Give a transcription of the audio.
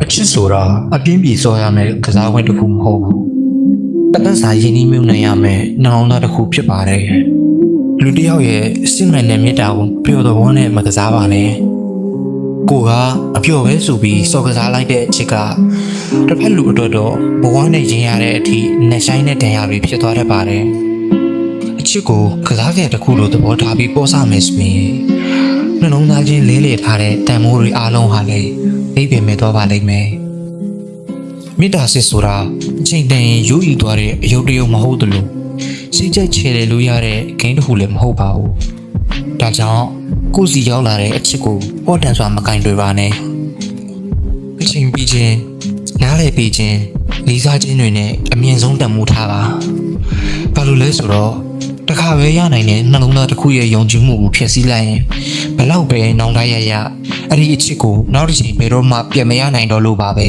အချစ်ဆိုတာအပြင်းပြေစောရမယ်ကစားခွင့်တစ်ခုမဟုတ်ဘူးတပတ်စာရင်းနှီးမြုပ်နှံရမယ်နှလုံးသားတစ်ခုဖြစ်ပါတယ်လူတစ်ယောက်ရဲ့စစ်မှန်တဲ့မေတ္တာကိုပျော်တော်ဝမ်းနဲ့မကစားပါနဲ့ကိုကအပျော်ပဲဆိုပြီးစော်ကစားလိုက်တဲ့အချစ်ကတစ်ဖက်လူအတွက်တော့ဘဝနဲ့ရင်ရတဲ့အထိနှဆိုင်တဲ့ဒဏ်ရာတွေဖြစ်သွားတတ်ပါတယ်အချစ်ကိုကစားခဲ့တစ်ခုလိုသဘောထားပြီးပေါ်ဆမယ်ဆိုရင်နှလုံးသားချင်းလေးလေထားတဲ့တန်မိုးတွေအားလုံးဟာလည်းအိပ်ပင်မဲ့သွားပါလိမ့်မယ်မေတ္တာစစ်ဆိုတာအချိန်တန်ရင်ယူယူသွားတဲ့အယုတ်တရုံမဟုတ်သလိုစိတ်ကြိုက်ချေတယ်လို့ရတဲ့ဂိမ်းတစ်ခုလည်းမဟုတ်ပါဘူးဒါကြောင့်ကိုယ်စီရောက်လာတဲ့အချစ်ကိုပေါ်တန်စွာမကင်တွေ့ပါနဲ့အချိန်ပြီးချင်းနားလည်ပြီးချင်းလေးစားခြင်းတွေနဲ့အမြင့်ဆုံးတန်ဖိုးထားပါဘာလို့လဲဆိုတော့တခါပဲရနိုင်တဲ့နှလုံးသားတစ်ခုရဲ့ယုံကြည်မှုကိုဖျက်ဆီးလိုက်ရင်ဘလောက်ပဲနောင်တရရအဲ့ဒီအချစ်ကိုနောက်တစ်ချိန်ဘယ်တော့မှပြန်မရနိုင်တော့လို့ပါပဲ